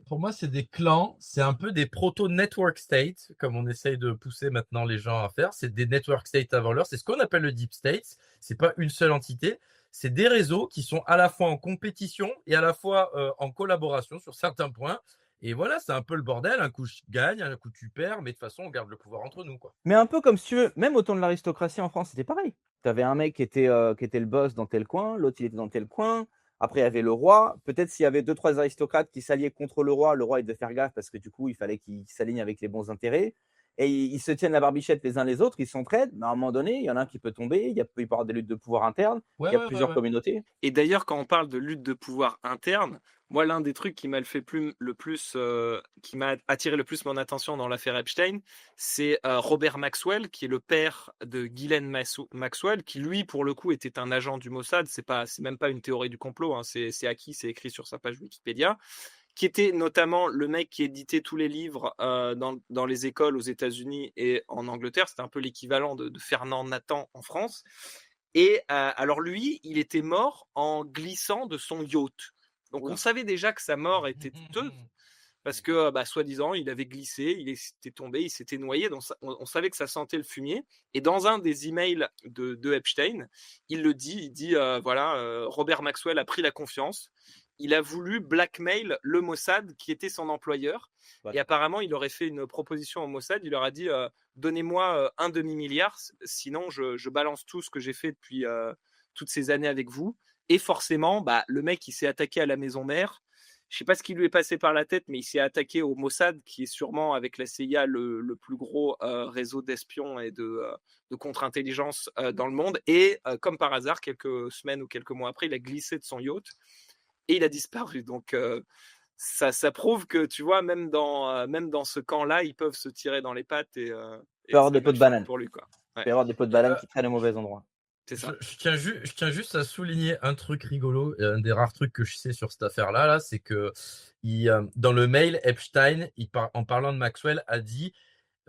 moi, c'est des clans, c'est un peu des proto-network states, comme on essaye de pousser maintenant les gens à faire. C'est des network states avant l'heure. C'est ce qu'on appelle le deep state. C'est pas une seule entité. C'est des réseaux qui sont à la fois en compétition et à la fois en collaboration sur certains points. Et voilà, c'est un peu le bordel. Un coup, je gagne, un coup, tu perds, mais de toute façon, on garde le pouvoir entre nous, quoi. Mais un peu comme si tu veux, même au temps de l'aristocratie en France, c'était pareil. Tu avais un mec qui était le boss dans tel coin, l'autre il était dans tel coin. Après, il y avait le roi. Peut-être s'il y avait 2-3 aristocrates qui s'alliaient contre le roi il devait faire gaffe parce que du coup, il fallait qu'il s'aligne avec les bons intérêts. Et ils se tiennent la barbichette les uns les autres, ils s'entraident. Mais à un moment donné, il y en a un qui peut tomber, il peut y avoir des luttes de pouvoir internes, Ouais, il y a ouais, ouais, plusieurs ouais. communautés. Et d'ailleurs, quand on parle de lutte de pouvoir interne, moi, l'un des trucs qui m'a fait le plus, qui m'a attiré le plus mon attention dans l'affaire Epstein, c'est Robert Maxwell, qui est le père de Ghislaine Maxwell, qui lui, pour le coup, était un agent du Mossad. C'est même pas une théorie du complot, hein, c'est acquis, c'est écrit sur sa page Wikipédia, qui était notamment le mec qui éditait tous les livres dans les écoles aux États-Unis et en Angleterre. C'était un peu l'équivalent de Fernand Nathan en France. Et alors lui, il était mort en glissant de son yacht. Donc on Oula. savait déjà que sa mort était douteuse parce que, bah, soi-disant, il avait glissé, il était tombé, il s'était noyé. Donc on savait que ça sentait le fumier. Et dans un des emails de Epstein, il le dit, il dit voilà, Robert Maxwell a pris la confiance. Il a voulu blackmail le Mossad qui était son employeur. Ouais. Et apparemment, il aurait fait une proposition au Mossad. Il leur a dit donnez-moi un demi-milliard, sinon je balance tout ce que j'ai fait depuis toutes ces années avec vous. Et forcément, bah, le mec, il s'est attaqué à la maison mère. Je sais pas ce qui lui est passé par la tête, mais il s'est attaqué au Mossad, qui est sûrement, avec la CIA, le plus gros réseau d'espions et de contre-intelligence dans le monde. Et comme par hasard, quelques semaines ou quelques mois après, il a glissé de son yacht et il a disparu. Donc ça prouve que, tu vois, même dans ce camp-là, ils peuvent se tirer dans les pattes Il et peut y avoir ça des va pots mal de finir banane. pour lui, quoi. Il Ouais, peut y avoir des pots de banane qui traînent au mauvais endroit. c'est ça. Je tiens juste à souligner un truc rigolo, un des rares trucs que je sais sur cette affaire-là, là, c'est que dans le mail, Epstein, en parlant de Maxwell, a dit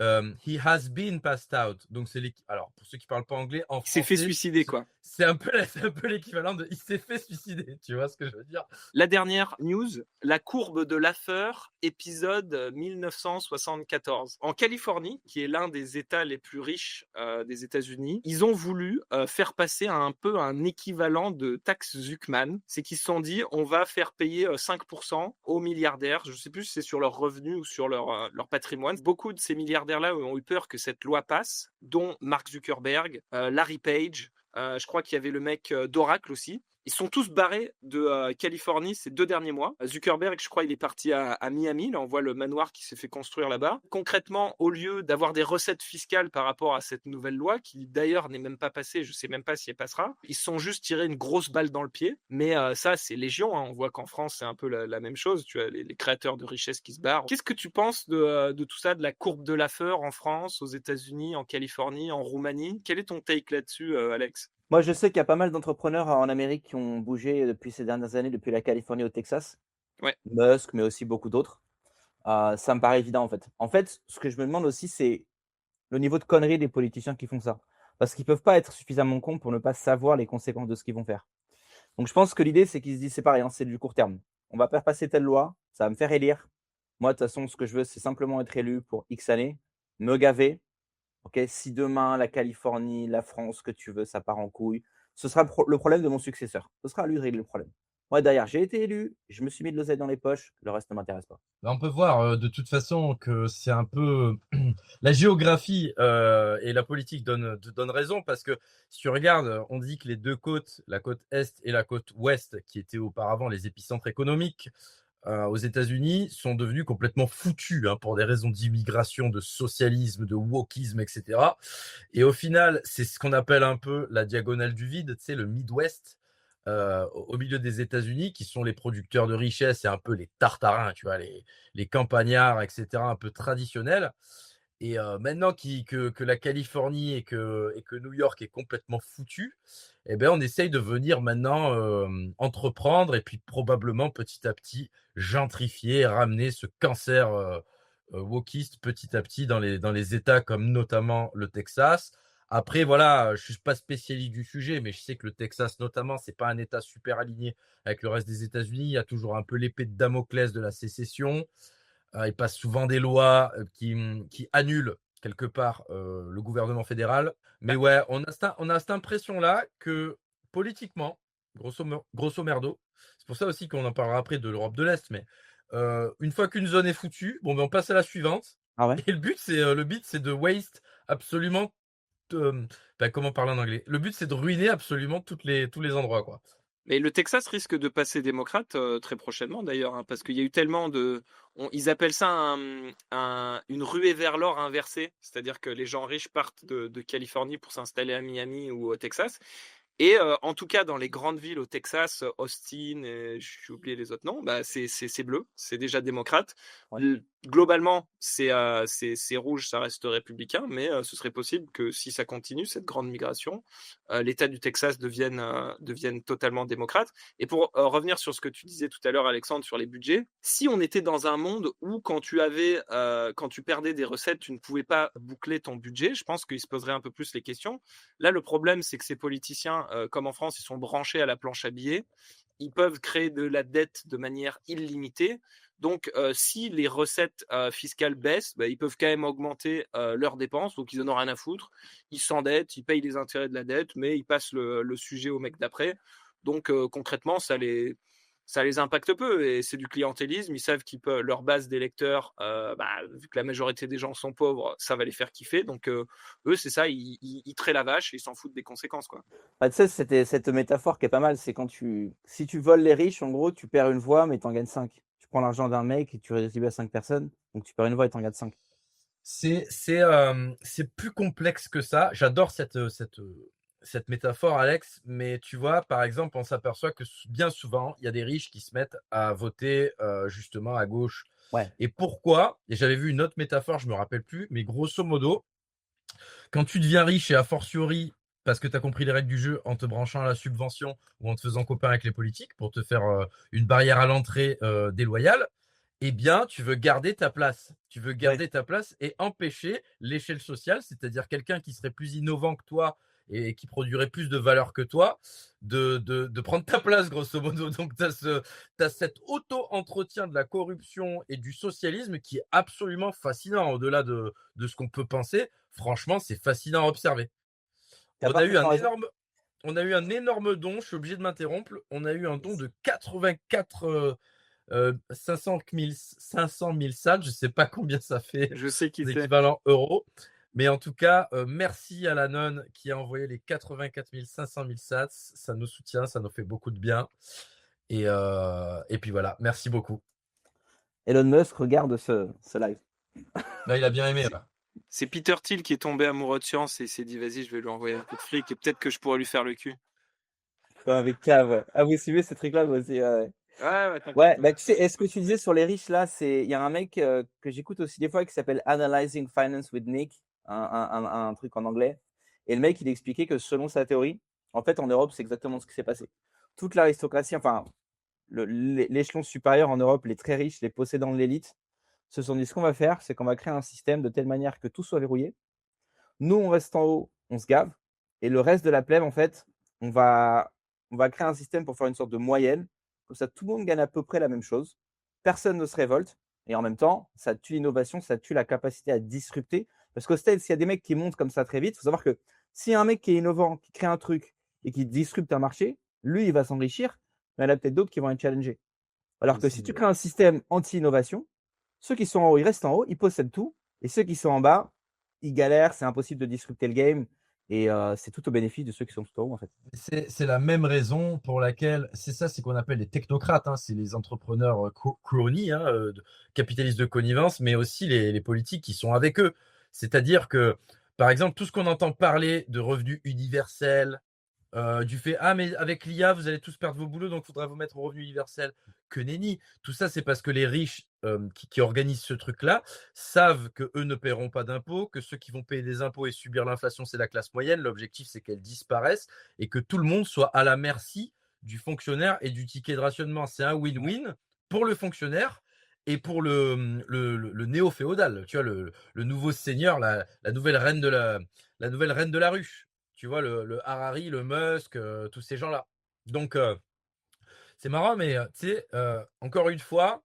He has been passed out. Donc, alors, pour ceux qui parlent pas anglais, en Il s'est fait français, suicider, quoi. c'est un peu l'équivalent de il s'est fait suicider. Tu vois ce que je veux dire? La dernière news, la courbe de Laffer, épisode 1974. En Californie, qui est l'un des États les plus riches des États-Unis, ils ont voulu faire passer un peu un équivalent de taxe Zuckman. C'est qu'ils se sont dit, on va faire payer 5% aux milliardaires. Je ne sais plus si c'est sur leurs revenus ou sur leur patrimoine. Beaucoup de ces milliardaires-là ont eu peur que cette loi passe, dont Mark Zuckerberg, Larry Page. Je crois qu'il y avait le mec d'Oracle aussi. Ils sont tous barrés de Californie ces 2 derniers mois. Zuckerberg, je crois, il est parti à Miami. Là, on voit le manoir qui s'est fait construire là-bas. Concrètement, au lieu d'avoir des recettes fiscales par rapport à cette nouvelle loi, qui d'ailleurs n'est même pas passée, je ne sais même pas si elle passera, ils se sont juste tirés une grosse balle dans le pied. Mais ça, c'est légion, hein. On voit qu'en France, c'est un peu la même chose. Tu as les créateurs de richesse qui se barrent. Qu'est-ce que tu penses de tout ça, de la courbe de Laffer en France, aux États-Unis, en Californie, en Roumanie? Quel est ton take là-dessus, Alex? Moi, je sais qu'il y a pas mal d'entrepreneurs en Amérique qui ont bougé depuis ces dernières années, depuis la Californie au Texas. Ouais. Musk, mais aussi beaucoup d'autres. Ça me paraît évident, en fait. En fait, ce que je me demande aussi, c'est le niveau de connerie des politiciens qui font ça. Parce qu'ils peuvent pas être suffisamment cons pour ne pas savoir les conséquences de ce qu'ils vont faire. Donc je pense que l'idée, c'est qu'ils se disent: «C'est pareil, hein, c'est du court terme. On va faire passer telle loi, ça va me faire élire. Moi, de toute façon, ce que je veux, c'est simplement être élu pour X années, me gaver. OK, si demain la Californie, la France, ce que tu veux, ça part en couille, ce sera le problème de mon successeur. Ce sera à lui de régler le problème. Moi derrière, j'ai été élu, je me suis mis de l'oseille dans les poches, le reste ne m'intéresse pas». Bah, on peut voir de toute façon que c'est un peu la géographie et la politique donnent raison parce que si tu regardes, on dit que les deux côtes, la côte est et la côte ouest, qui étaient auparavant les épicentres économiques, aux États-Unis sont devenus complètement foutus pour des raisons d'immigration, de socialisme, de wokisme, etc. Et au final, c'est ce qu'on appelle un peu la diagonale du vide, tu sais, le Midwest, au milieu des États-Unis, qui sont les producteurs de richesse et un peu les tartarins, tu vois, les campagnards, etc., un peu traditionnels. Et maintenant que la Californie et que New York est complètement foutu, eh ben, on essaye de venir maintenant entreprendre et puis probablement petit à petit gentrifier, ramener ce cancer wokiste petit à petit dans les États comme notamment le Texas. Après, voilà, je suis pas spécialiste du sujet, mais je sais que le Texas notamment, c'est pas un État super aligné avec le reste des États-Unis. Il y a toujours un peu l'épée de Damoclès de la sécession. Il passe souvent des lois qui annulent quelque part le gouvernement fédéral. Mais ouais, on a cette impression-là que politiquement, grosso merdo, c'est pour ça aussi qu'on en parlera après de l'Europe de l'Est, mais une fois qu'une zone est foutue, bon, ben, on passe à la suivante. Ah ouais? Et le but, c'est de waste absolument. Comment parler en anglais? Le but, c'est de ruiner absolument tous les endroits, quoi. Mais le Texas risque de passer démocrate très prochainement d'ailleurs, hein, parce qu'il y a eu tellement ils appellent ça une ruée vers l'or inversée, c'est-à-dire que les gens riches partent de Californie pour s'installer à Miami ou au Texas. Et en tout cas, dans les grandes villes au Texas, Austin, j'ai oublié les autres noms, bah, c'est bleu, c'est déjà démocrate. Ouais. Globalement, c'est rouge, ça reste républicain, mais ce serait possible que si ça continue, cette grande migration, l'État du Texas devienne totalement démocrate. Et pour revenir sur ce que tu disais tout à l'heure, Alexandre, sur les budgets, si on était dans un monde où quand tu perdais des recettes, tu ne pouvais pas boucler ton budget, je pense qu'il se poserait un peu plus les questions. Là, le problème, c'est que ces politiciens, comme en France, ils sont branchés à la planche à billets. Ils peuvent créer de la dette de manière illimitée. Donc, si les recettes fiscales baissent, bah, ils peuvent quand même augmenter leurs dépenses. Donc, ils en ont rien à foutre. Ils s'endettent, ils payent les intérêts de la dette, mais ils passent le sujet au mec d'après. Donc, concrètement, ça les impacte peu et c'est du clientélisme. Ils savent qu'ils peuvent, leur base d'électeurs, vu que la majorité des gens sont pauvres, ça va les faire kiffer. Donc, eux, c'est ça, ils traient la vache et ils s'en foutent des conséquences, quoi. Bah, tu sais, c'était cette métaphore qui est pas mal, c'est si tu voles les riches, en gros, tu perds une voix, mais t'en gagnes 5. Tu prends l'argent d'un mec et tu redistribues à 5 personnes, donc tu perds une voix et t'en gagnes 5. C'est plus complexe que ça. J'adore cette métaphore, Alex, mais tu vois, par exemple, on s'aperçoit que bien souvent, il y a des riches qui se mettent à voter justement à gauche. Ouais. Et pourquoi? Et j'avais vu une autre métaphore, je me rappelle plus, mais grosso modo, quand tu deviens riche et a fortiori parce que tu as compris les règles du jeu en te branchant à la subvention ou en te faisant copain avec les politiques pour te faire une barrière à l'entrée déloyale, eh bien, tu veux garder ta place. Tu veux garder ta place et empêcher l'échelle sociale, c'est-à-dire quelqu'un qui serait plus innovant que toi et qui produirait plus de valeur que toi, de prendre ta place, grosso modo. Donc, tu as cet auto-entretien de la corruption et du socialisme qui est absolument fascinant, au-delà de ce qu'on peut penser. Franchement, c'est fascinant à observer. T'as On a eu parfaitement raison. un énorme don, je suis obligé de m'interrompre. On a eu un don de 84 500 000 salles, je ne sais pas combien ça fait Je sais qui en c'est. équivalent euro. Mais en tout cas, merci à la nonne qui a envoyé les 84 500 000 sats. Ça nous soutient, ça nous fait beaucoup de bien. Et puis voilà, merci beaucoup. Elon Musk regarde ce live. Là, il a bien aimé. Là. C'est Peter Thiel qui est tombé amoureux de science et il s'est dit, vas-y, je vais lui envoyer un coup de flic et peut-être que je pourrais lui faire le cul. Avec Cave, ouais. Ah, vous suivez ces trucs-là, vous aussi, ouais. Ouais, Ouais, bah, tu sais, est-ce que tu disais sur les riches là, il y a un mec que j'écoute aussi des fois qui s'appelle Analyzing Finance with Nick, un truc en anglais. Et le mec, il expliquait que selon sa théorie, en fait, en Europe, c'est exactement ce qui s'est passé. Toute l'aristocratie, enfin, l'échelon supérieur en Europe, les très riches, les possédants de l'élite, se sont dit ce qu'on va faire, c'est qu'on va créer un système de telle manière que tout soit verrouillé. Nous, on reste en haut, on se gave. Et le reste de la plèbe, en fait, on va créer un système pour faire une sorte de moyenne. Comme ça, tout le monde gagne à peu près la même chose. Personne ne se révolte. Et en même temps, ça tue l'innovation, ça tue la capacité à disrupter. Parce qu'au stade, s'il y a des mecs qui montent comme ça très vite, il faut savoir que s'il y a un mec qui est innovant, qui crée un truc et qui disrupte un marché, lui, il va s'enrichir, mais il y en a peut-être d'autres qui vont être challengés. Alors que si tu crées un système anti-innovation, ceux qui sont en haut, ils restent en haut, ils possèdent tout. Et ceux qui sont en bas, ils galèrent, c'est impossible de disrupter le game. et c'est tout au bénéfice de ceux qui sont tout en haut, en fait. C'est la même raison pour laquelle c'est qu'on appelle les technocrates, hein, c'est les entrepreneurs, cronies, hein, capitalistes de connivence, mais aussi les politiques qui sont avec eux. C'est-à-dire que, par exemple, tout ce qu'on entend parler de revenus universels, du fait: «Ah mais avec l'IA, vous allez tous perdre vos boulots, donc il faudra vous mettre au revenu universel». Que nenni! Tout ça, c'est parce que les riches, qui organisent ce truc-là, savent qu'eux ne paieront pas d'impôts, que ceux qui vont payer des impôts et subir l'inflation, c'est la classe moyenne. L'objectif, c'est qu'elle disparaisse et que tout le monde soit à la merci du fonctionnaire et du ticket de rationnement. C'est un win-win pour le fonctionnaire et pour le néo-féodal, tu vois? Le nouveau seigneur, la nouvelle reine de la nouvelle reine de la ruche. Tu vois, le Harari, le Musk, tous ces gens-là. Donc, c'est marrant, mais, tu sais, encore une fois,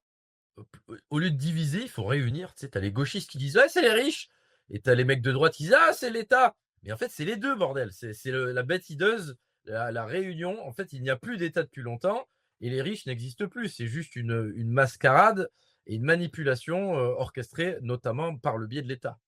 au lieu de diviser, il faut réunir. Tu sais, tu as les gauchistes qui disent: «Ouais, c'est les riches» et tu as les mecs de droite qui disent: «Ah, c'est l'État». Mais en fait, c'est les 2 bordel. C'est la bête hideuse, la réunion. En fait, il n'y a plus d'État depuis longtemps et les riches n'existent plus. C'est juste une mascarade et une manipulation, orchestrée notamment par le biais de l'État.